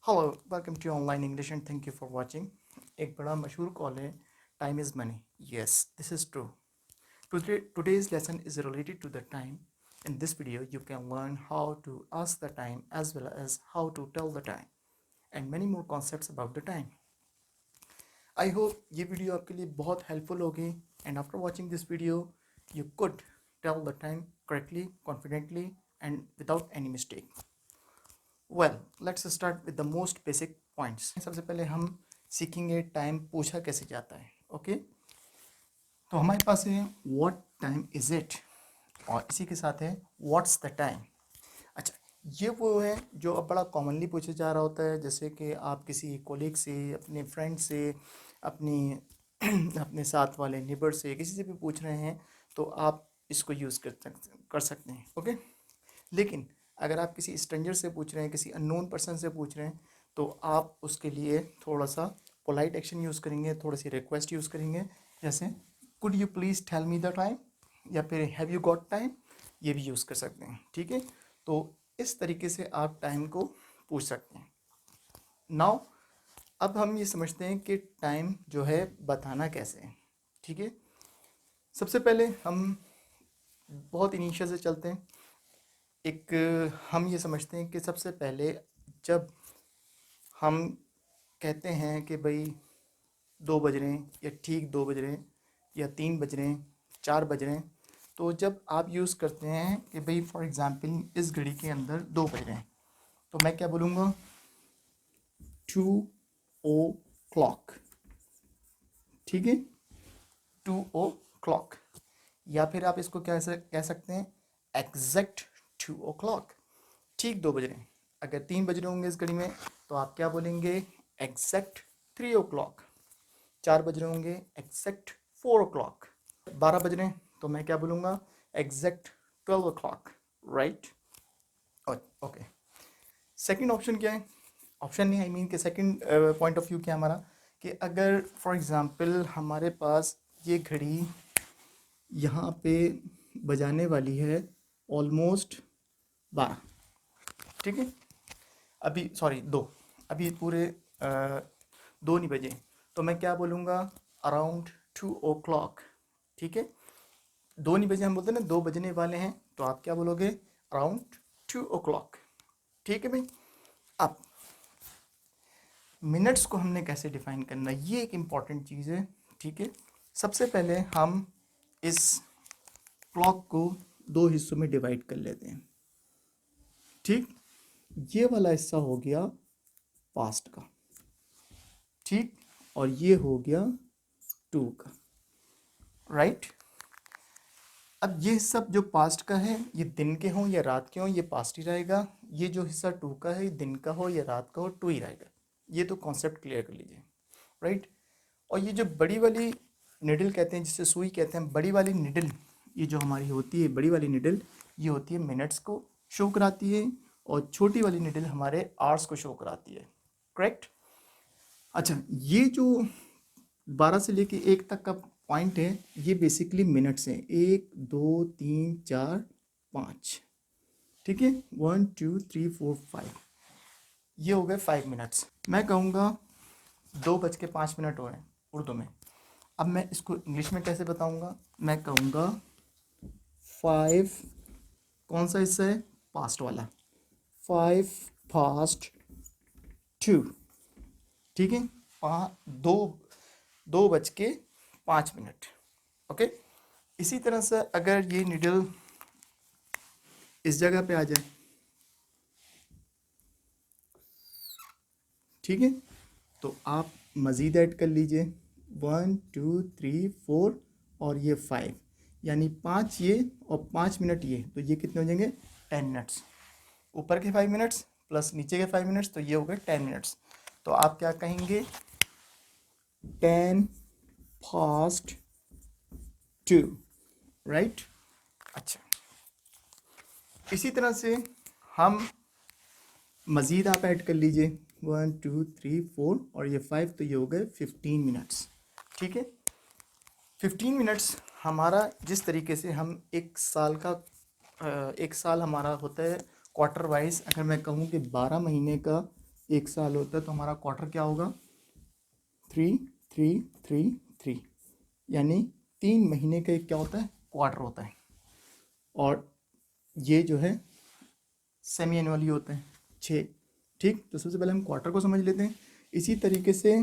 Hello welcome to online English and thank you for watching. एक बड़ा मशहूर कॉल है, time is money. Yes, this is true. Today's lesson is related to the time. In this video you can learn how to ask the time as well as how to tell the time and many more concepts about the time. I hope ये video आपके लिए बहुत helpful होगी and after watching this video you could tell the time correctly, confidently and without any mistake. Well let's start with the most basic points. सबसे पहले हम सीखेंगे time पूछा कैसे जाता है। ओके, तो हमारे पास है व्हाट टाइम इज़ इट और इसी के साथ है व्हाट्स द टाइम। अच्छा, ये वो है जो अब बड़ा कॉमनली पूछा जा रहा होता है, जैसे कि आप किसी कोलीग से, अपने फ्रेंड से, अपनी अपने साथ वाले नेबर से, किसी से भी पूछ रहे हैं तो आप इसको यूज़ कर सकते हैं। ओके, लेकिन अगर आप किसी स्ट्रेंजर से पूछ रहे हैं, किसी अननोन पर्सन से पूछ रहे हैं, तो आप उसके लिए थोड़ा सा पोलाइट एक्शन यूज़ करेंगे, थोड़ी सी रिक्वेस्ट यूज़ करेंगे, जैसे could you please tell me the time या फिर हैव यू गॉट टाइम, ये भी यूज़ कर सकते हैं। ठीक है, तो इस तरीके से आप टाइम को पूछ सकते हैं। नाउ अब हम ये समझते हैं कि टाइम जो है बताना कैसे है। ठीक है, सबसे पहले हम बहुत इनिशियल से चलते हैं। एक हम ये समझते हैं कि सबसे पहले जब हम कहते हैं कि भाई 2 बज रहे हैं या ठीक 2 बज रहे हैं या 3 बज रहे हैं, 4 बज रहे हैं, तो जब आप यूज़ करते हैं कि भाई फॉर एग्ज़ाम्पल इस घड़ी के अंदर 2 बज रहे हैं, तो मैं क्या बोलूँगा 2 o'clock। ठीक है, 2 o'clock। या फिर आप इसको कैसे कह सकते हैं एग्जैक्ट 2 o'clock, ठीक 2 बज रहे हैं। अगर 3 बज रहे होंगे इस घड़ी में तो आप क्या बोलेंगे एग्जैक्ट 3 o'clock। 4 बज रहे होंगे एग्जैक्ट 4 o'clock। 12 बज रहे हैं तो मैं क्या बोलूँगा exact 12 o'clock। Right, okay. Second option क्या है, ऑप्शन नहीं आई मीन के सेकंड पॉइंट ऑफ व्यू क्या हमारा, कि अगर फॉर एग्ज़ाम्पल हमारे पास ये घड़ी यहाँ पे बजाने वाली है ऑलमोस्ट 12। ठीक है, अभी सॉरी 2, अभी पूरे 2 नहीं बजे, तो मैं क्या बोलूँगा अराउंड 2 o'clock। ठीक है, 2 नहीं बजे हम बोलते हैं ना 2 बजने वाले हैं, तो आप क्या बोलोगे अराउंड 2 o'clock। ठीक है भाई, अब मिनट्स को हमने कैसे डिफाइन करना, ये एक इम्पॉर्टेंट चीज़ है। ठीक है, सबसे पहले हम इस क्लॉक को 2 हिस्सों में डिवाइड कर लेते हैं। ठीक, ये वाला हिस्सा हो गया पास्ट का, ठीक, और ये हो गया 2 का। राइट, अब ये सब जो पास्ट का है, ये दिन के हों या रात के हों, ये पास्ट ही रहेगा। ये जो हिस्सा 2 का है, ये दिन का हो या रात का हो, 2 ही रहेगा। ये तो कॉन्सेप्ट क्लियर कर लीजिए। राइट, और ये जो बड़ी वाली निडल कहते हैं, जिसे सुई कहते हैं, बड़ी वाली निडल ये जो हमारी होती है, बड़ी वाली निडल ये होती है मिनट्स को शो कराती है, और छोटी वाली निडल हमारे आवर्स को शो कराती है। करेक्ट। अच्छा, ये जो 12 से लेके 1 तक का पॉइंट है, ये बेसिकली मिनट्स हैं, 1 2 3 4 5। ठीक है, 1 2 3 4 5, ये हो गए 5 मिनट्स। मैं कहूँगा 2:05 हो रहे हैं उर्दू में। अब मैं इसको इंग्लिश में कैसे बताऊँगा, मैं कहूँगा 5, कौन सा हिस्सा है पास्ट वाला, 5 past 2। ठीक है, 2:05। ओके, इसी तरह से अगर ये निडल इस जगह पे आ जाए, ठीक है, तो आप मज़ीद ऐड कर लीजिए 1 2 3 4 और ये 5, यानी 5 ये और 5 मिनट ये, तो ये कितने हो जाएंगे 10 मिनट्स। ऊपर के 5 मिनट्स प्लस नीचे के 5 मिनट्स, तो ये हो गए 10 मिनट्स। तो आप क्या कहेंगे 10 past 2। राइट, अच्छा, इसी तरह से हम मज़ीद आप ऐड कर लीजिए 1 2 3 4 और ये 5, तो ये हो गए 15 मिनट्स। ठीक है, 15 मिनट्स हमारा, जिस तरीके से हम एक साल का एक साल हमारा होता है क्वार्टर वाइज, अगर मैं कहूँ कि 12 महीने का 1 साल होता है तो हमारा क्वार्टर क्या होगा 3 3 3 3, यानी 3 महीने का एक क्या होता है क्वार्टर होता है। और ये जो है सेमी एनुअली होते हैं 6। ठीक, तो सबसे पहले हम क्वार्टर को समझ लेते हैं। इसी तरीके से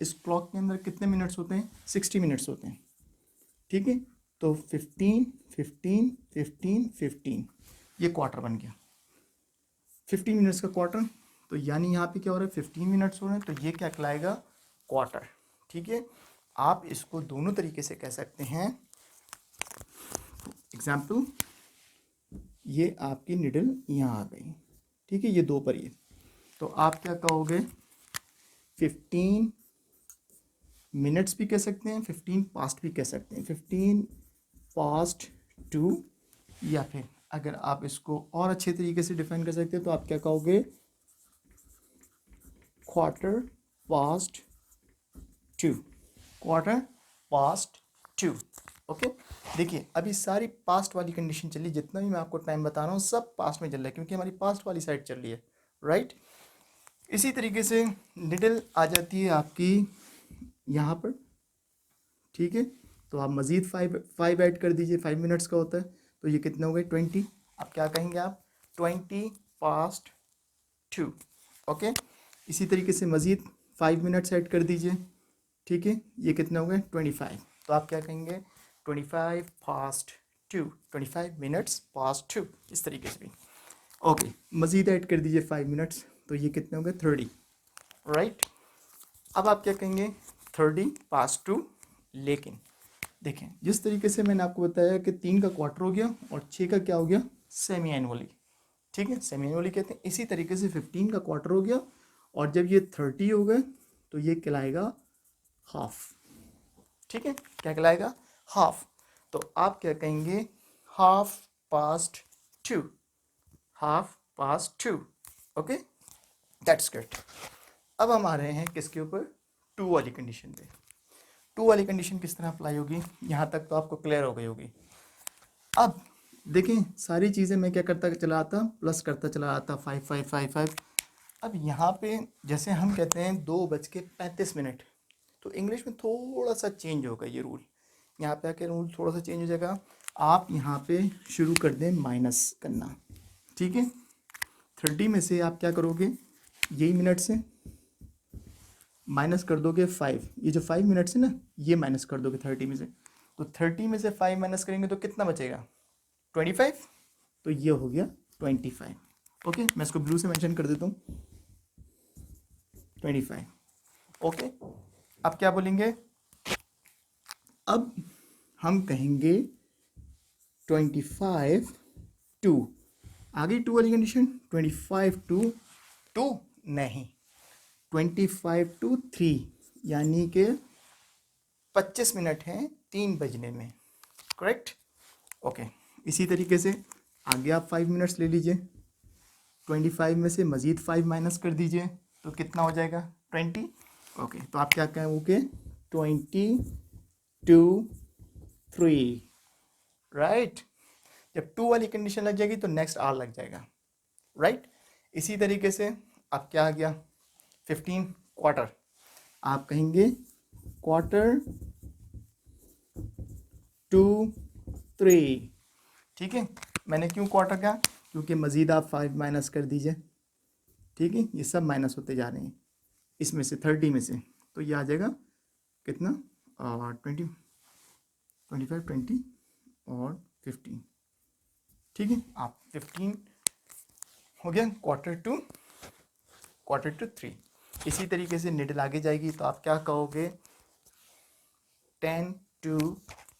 इस क्लॉक के अंदर कितने मिनट्स होते हैं 60 मिनट्स होते हैं। ठीक है, तो 15 15 15 15 ये क्वार्टर बन गया। 15 मिनट्स का क्वार्टर, तो यानी यहाँ पे क्या हो रहा है 15 मिनट्स हो रहे हैं, तो ये क्या कहलाएगा क्वार्टर। ठीक है, आप इसको दोनों तरीके से कह सकते हैं। एग्जाम्पल, ये आपकी निडल यहाँ आ गई। ठीक है, ये 2 पर ये, तो आप क्या कहोगे 15 मिनट्स भी कह सकते हैं, 15 पास्ट भी कह सकते हैं, 15 पास्ट 2, या फिर अगर आप इसको और अच्छे तरीके से डिफाइन कर सकते हैं तो आप क्या कहोगे quarter past 2, quarter past 2। Okay, देखिए अभी सारी पास्ट वाली कंडीशन चली, जितना भी मैं आपको टाइम बता रहा हूँ सब पास्ट में चल रहा है क्योंकि हमारी पास्ट वाली साइड चल रही है, राइट। इसी तरीके से निडल आ जाती है आपकी यहाँ पर। ठीक है, तो आप मज़ीद 5 ऐड कर दीजिए, 5 मिनट्स का होता है, तो ये कितने हो गए 20। अब क्या कहेंगे आप 20 पास्ट 2। ओके, इसी तरीके से मज़ीद 5 मिनट्स ऐड कर दीजिए। ठीक है, ये कितने हो गए 25, तो आप क्या कहेंगे 25 पास्ट 2, 25 मिनट्स पास्ट 2, इस तरीके से भी। ओके, मज़ीद ऐड कर दीजिए 5 मिनट्स, तो ये कितने हो गए 30, राइट। अब आप क्या कहेंगे 30 पास्ट 2, लेकिन देखें जिस तरीके से मैंने आपको बताया कि 3 का क्वार्टर हो गया और 6 का क्या हो गया सेमी एनुअली। ठीक है, सेमी एनुअली कहते हैं। इसी तरीके से 15 का क्वार्टर हो गया और जब ये 30 हो गए तो ये कहलाएगा हाफ। ठीक है, क्या कहलाएगा हाफ, तो आप क्या कहेंगे half past 2, half past 2। Okay, that's good. अब हम आ रहे हैं किसके ऊपर 2 वाली कंडीशन पे। 2 वाली कंडीशन किस तरह अप्लाई होगी, यहाँ तक तो आपको क्लियर हो गई होगी। अब देखें सारी चीज़ें मैं क्या करता चला आता प्लस करता चला आता 5 5 5 5। अब यहाँ पे जैसे हम कहते हैं 2:35, तो इंग्लिश में थोड़ा सा चेंज होगा ये रूल। यहाँ पे आके रूल थोड़ा सा चेंज हो जाएगा। आप यहाँ पे शुरू कर दें माइनस करना। ठीक है, 30 में से आप क्या करोगे यही मिनट से माइनस कर दोगे 5, ये जो 5 मिनट्स है ना ये माइनस कर दोगे 30 में से, तो 30 में से 5 माइनस करेंगे तो कितना बचेगा 25, तो ये हो गया 25। ओके, मैं इसको ब्लू से मेंशन कर देता हूँ 25। ओके, अब क्या बोलेंगे, अब हम कहेंगे 25 2, आ गई 2 वाली कंडीशन, 25 टू 2 नहीं 25 टू 3, यानी कि 25 मिनट हैं 3 बजने में, करेक्ट। ओके, इसी तरीके से आगे आप 5 मिनट्स ले लीजिए, 25 में से मज़ीद 5 माइनस कर दीजिए तो कितना हो जाएगा 20। ओके, तो आप क्या कहोगे 22 3, राइट। जब 2 वाली कंडीशन लग जाएगी तो नेक्स्ट आर लग जाएगा, राइट। इसी तरीके से अब क्या आ गया 15 क्वार्टर, आप कहेंगे क्वार्टर 2 3। ठीक है, मैंने क्यों क्वार्टर कहा, क्योंकि मज़ीद आप 5 माइनस कर दीजिए। ठीक है, ये सब माइनस होते जा रहे हैं इसमें से 30 में से, तो ये आ जाएगा कितना 20 25 20 और 15। ठीक है, आप 15 हो गया क्वार्टर टू 3। इसी तरीके से निडल आगे जाएगी तो आप क्या कहोगे 10 to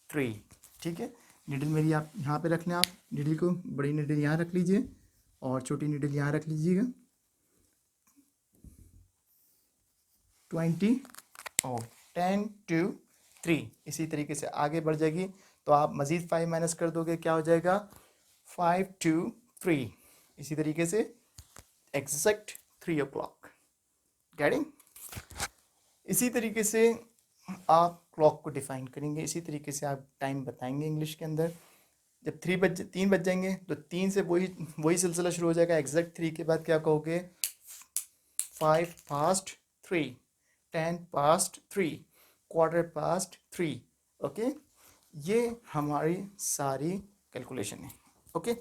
3। ठीक है, निडल मेरी आप यहाँ पे रख लें, आप निडल को बड़ी निडल यहाँ रख लीजिए और छोटी निडल यहाँ रख लीजिएगा 20 और 10 to 3। इसी तरीके से आगे बढ़ जाएगी तो आप मज़ीद 5 माइनस कर दोगे, क्या हो जाएगा 5 to 3। इसी तरीके से एग्जैक्ट 3 o'clock, गेटिंग। इसी तरीके से आप क्लॉक को डिफाइन करेंगे, इसी तरीके से आप टाइम बताएंगे इंग्लिश के अंदर। जब 3 बज जाएंगे तो 3 से वही सिलसिला शुरू हो जाएगा, एग्जैक्ट 3 के बाद क्या कहोगे 5 past 3, 10 past 3, quarter past 3। Okay, ये हमारी सारी कैलकुलेशन है। ओके,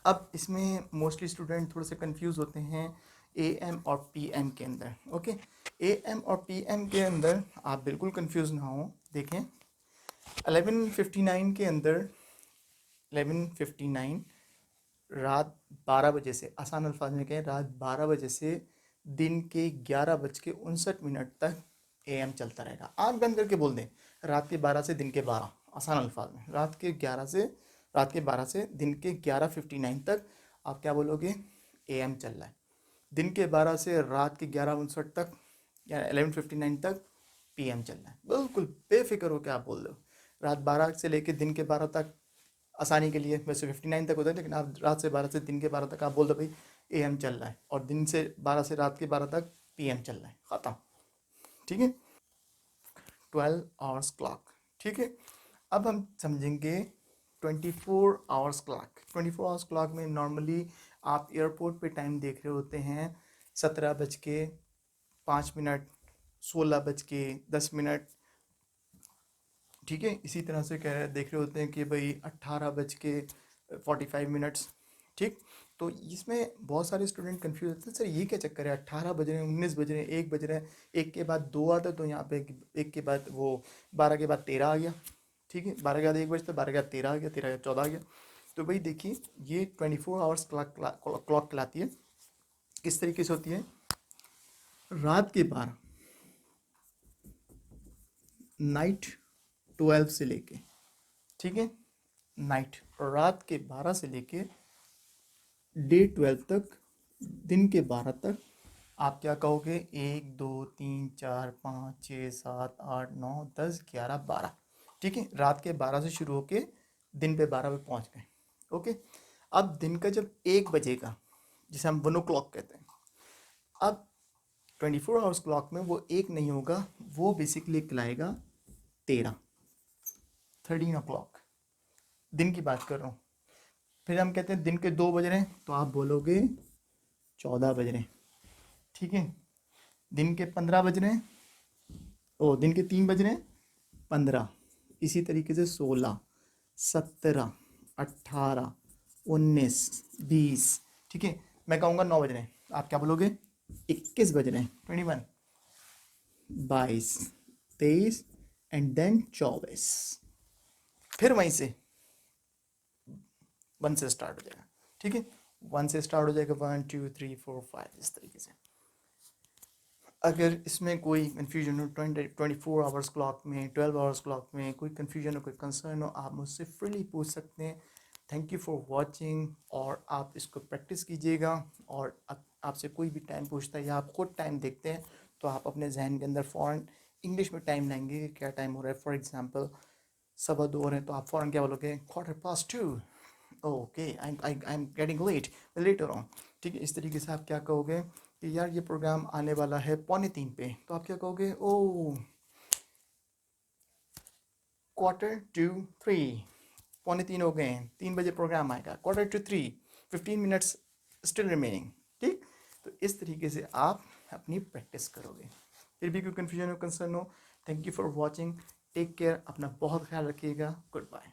अब इसमें मोस्टली स्टूडेंट थोड़े से कंफ्यूज होते हैं AM और PM के अंदर। ओके, AM और PM के अंदर आप बिल्कुल कंफ्यूज ना हो। देखें 11:59 के अंदर 11:59 रात 12 बजे से, आसान अल्फाज में कहें रात 12 बजे से दिन के 11:59 तक AM चलता रहेगा। आँख बंद करके बोल दें रात के 12 से दिन के 12, आसान अल्फाज में रात के 12 से दिन के 11:59 तक आप क्या बोलोगे, AM चल रहा है। दिन के 12 से रात के 11:59 तक या 11:59 तक PM चल रहा है। बिल्कुल बेफिक्र होकर आप बोल दो। रात 12 से लेकर दिन के 12 तक, आसानी के लिए वैसे 59 तक होता है, लेकिन आप रात से 12 से दिन के 12 तक आप बोल दो भाई AM चल रहा है, और दिन से 12 से रात के 12 तक PM चल रहा है, ख़त्म। ठीक है, 12 आवर्स क्लॉक। ठीक है, अब हम समझेंगे 24 आवर्स क्लॉक। 24 आवर्स क्लॉक में नॉर्मली आप एयरपोर्ट पे टाइम देख रहे होते हैं 17:05, 16:10। ठीक है, इसी तरह से कह रहे देख रहे होते हैं कि भाई 18:45। ठीक, तो इसमें बहुत सारे स्टूडेंट कंफ्यूज होते हैं, सर ये क्या चक्कर है, 18 बज रहे हैं, 19 बज रहे हैं, 1 बज रहे हैं, 1 के बाद 2 आता तो यहाँ पे 1 के बाद वो 12 के बाद 13 आ गया। ठीक है, 12 के बाद 1 बजता, 12 के बाद 13 आ गया, 13 के बाद 14 आ गया। तो भाई देखिए ये 24 आवर्स क्लॉक कहलाती है। किस तरीके से होती है, रात के 12, नाइट 12 से लेके, ठीक है, नाइट रात के 12 से लेके डे 12 तक, दिन के 12 तक आप क्या कहोगे, 1 2 3 4 5 6 7 8 9 10 11 12। ठीक है, रात के 12 से शुरू होके दिन पे 12 पे पहुंच गए। ओके, अब दिन का जब 1 बजेगा, जिसे हम 1 o'clock कहते हैं, अब 24 आवर्स क्लॉक में वो 1 नहीं होगा, वो बेसिकली कहलाएगा 13 o'clock। दिन की बात कर रहा हूँ। फिर हम कहते हैं दिन के 2 बज रहे हैं, तो आप बोलोगे 14 बज रहे हैं। ठीक है, दिन के 15 बज रहे हैं, दिन के 3 बज रहे हैं, 15। इसी तरीके से 16, 17, 18, 19, 20। ठीक है, मैं कहूँगा 9 बज रहे हैं, आप क्या बोलोगे, 21 बज रहे हैं, 21, 22, 23 एंड देन 24। फिर वहीं से 1 से स्टार्ट हो जाएगा। ठीक है, 1 से स्टार्ट हो जाएगा, 1 2 3 4 5, इस तरीके से। अगर इसमें कोई कन्फ्यूजन हो 24 आवर्स क्लॉक में, 12 आवर्स क्लॉक में कोई कन्फ्यूजन हो, कोई कंसर्न हो, आप मुझसे फ्रीली पूछ सकते हैं। थैंक यू फॉर वाचिंग, और आप इसको प्रैक्टिस कीजिएगा। और आपसे कोई भी टाइम पूछता है या आप खुद टाइम देखते हैं, तो आप अपने जहन के अंदर फ़ौरन इंग्लिश में टाइम लाएंगे कि क्या टाइम हो रहा है। फॉर एग्जांपल 2:15 हो रहे हैं, तो आप फ़ौरन क्या बोलोगे, 2:15। Okay, I am getting later on. ठीक है, इस तरीके से आप क्या कहोगे कि यार ये प्रोग्राम आने वाला है 2:45 पे, तो आप क्या कहोगे, ओ 2:45, 3:45 हो गए हैं, 3 बजे प्रोग्राम आएगा, 2:45, 15 मिनट्स स्टिल रिमेनिंग। ठीक, तो इस तरीके से आप अपनी प्रैक्टिस करोगे। फिर भी कोई कन्फ्यूजन हो, कंसर्न हो, thank you for watching, take care, अपना बहुत ख्याल रखिएगा, गुड बाय।